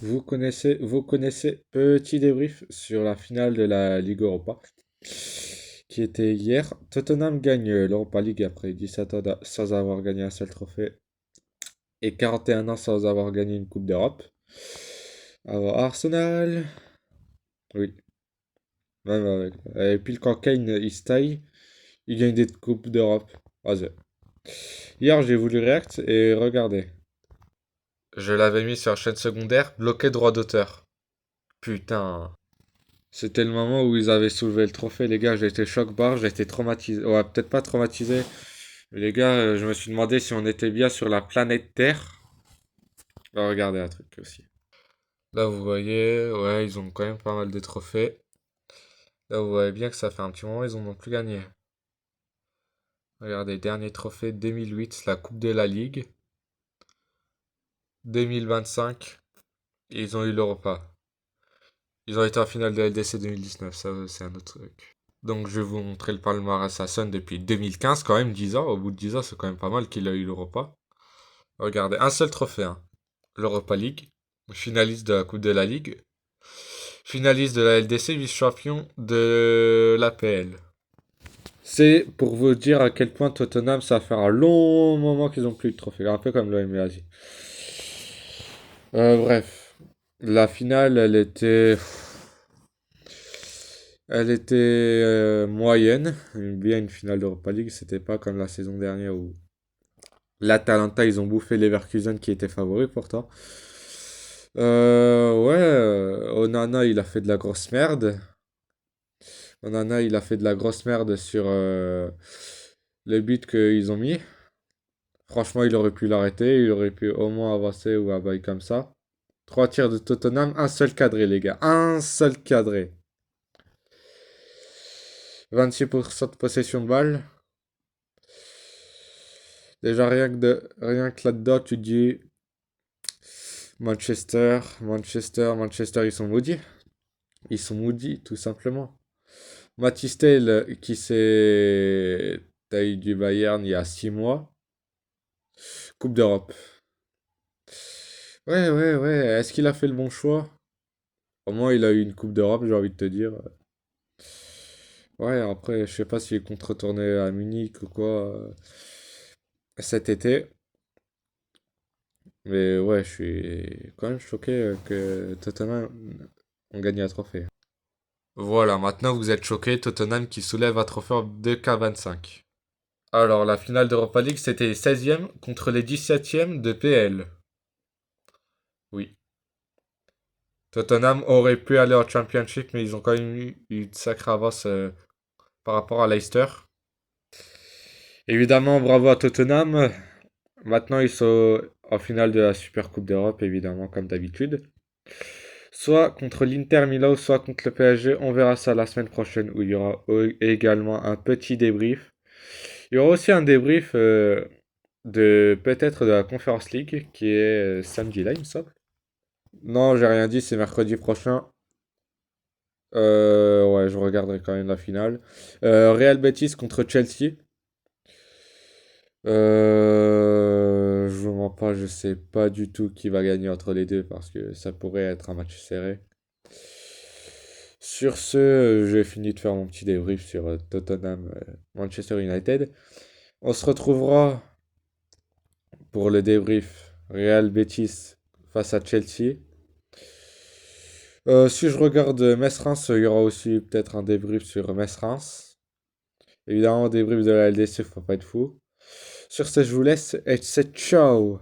Vous connaissez petit débrief sur la finale de la Ligue Europa qui était hier. Tottenham gagne l'Europa League après 17 ans sans avoir gagné un seul trophée et 41 ans sans avoir gagné une Coupe d'Europe. Alors Arsenal, oui, même avec. Et puis quand Kane il se taille, il gagne des Coupes d'Europe. Vas-y. Hier j'ai voulu react et regardez. Je l'avais mis sur la chaîne secondaire, bloqué droit d'auteur. Putain. C'était le moment où ils avaient soulevé le trophée, les gars. J'ai été choc-barre, j'ai été traumatisé. Ouais, peut-être pas traumatisé. Mais les gars, je me suis demandé si on était bien sur la planète Terre. On va regarder un truc aussi. Là, vous voyez, ouais, ils ont quand même pas mal de trophées. Là, vous voyez bien que ça fait un petit moment, ils en ont plus gagné. Regardez, dernier trophée 2008, la Coupe de la Ligue. 2025, ils ont eu l'Europa. Ils ont été en finale de LDC 2019, ça c'est un autre truc. Donc je vais vous montrer le palmarès à Son depuis 2015, quand même 10 ans. Au bout de 10 ans, c'est quand même pas mal qu'il a eu l'Europa. Regardez, un seul trophée, hein. L'Europa League, finaliste de la Coupe de la Ligue, finaliste de la LDC, vice-champion de l'APL. C'est pour vous dire à quel point Tottenham, ça fait un long moment qu'ils n'ont plus eu de trophée, un peu comme l'OM Asie. Bref, la finale, elle était moyenne. Bien une finale d'Europa League, c'était pas comme la saison dernière où l'Atalanta, ils ont bouffé Leverkusen qui était favori pourtant. Ouais, Onana, il a fait de la grosse merde. Onana, il a fait de la grosse merde sur le but qu'ils ont mis. Franchement, il aurait pu l'arrêter, il aurait pu au moins avancer ou un bail comme ça. Trois tirs de Tottenham, un seul cadré, les gars. Un seul cadré. 26% de possession de balle. Déjà, rien que là-dedans, tu te dis Manchester, ils sont maudits. Ils sont maudits, tout simplement. Mathys Tel, qui s'est taillé du Bayern il y a 6 mois. Coupe d'Europe. Ouais, ouais, ouais. Est-ce qu'il a fait le bon choix? Au moins, il a eu une Coupe d'Europe, j'ai envie de te dire. Ouais, après, je sais pas s'il compte retourner à Munich ou quoi cet été. Mais ouais, je suis quand même choqué que Tottenham ont gagné un trophée. Voilà, maintenant vous êtes choqué, Tottenham qui soulève un trophée en 2K25. Alors, la finale d'Europa League, c'était les 16e contre les 17e de PL. Oui. Tottenham aurait pu aller en Championship, mais ils ont quand même eu une sacrée avance par rapport à Leicester. Évidemment, bravo à Tottenham. Maintenant, ils sont en finale de la Super Coupe d'Europe, évidemment, comme d'habitude. Soit contre l'Inter Milan, soit contre le PSG. On verra ça la semaine prochaine où il y aura également un petit débrief. Il y aura aussi un débrief de peut-être de la Conference League qui est samedi là, il me semble. Non, j'ai rien dit, c'est mercredi prochain. Ouais, je regarderai quand même la finale. Real Betis contre Chelsea. Je vous mens pas, je sais pas du tout qui va gagner entre les deux parce que ça pourrait être un match serré. Sur ce, j'ai fini de faire mon petit débrief sur Tottenham Manchester United. On se retrouvera pour le débrief Real Betis face à Chelsea. Si je regarde Metz-Reims, il y aura aussi peut-être un débrief sur Metz-Reims. Évidemment, débrief de la LDC, faut pas être fou. Sur ce, je vous laisse et c'est ciao!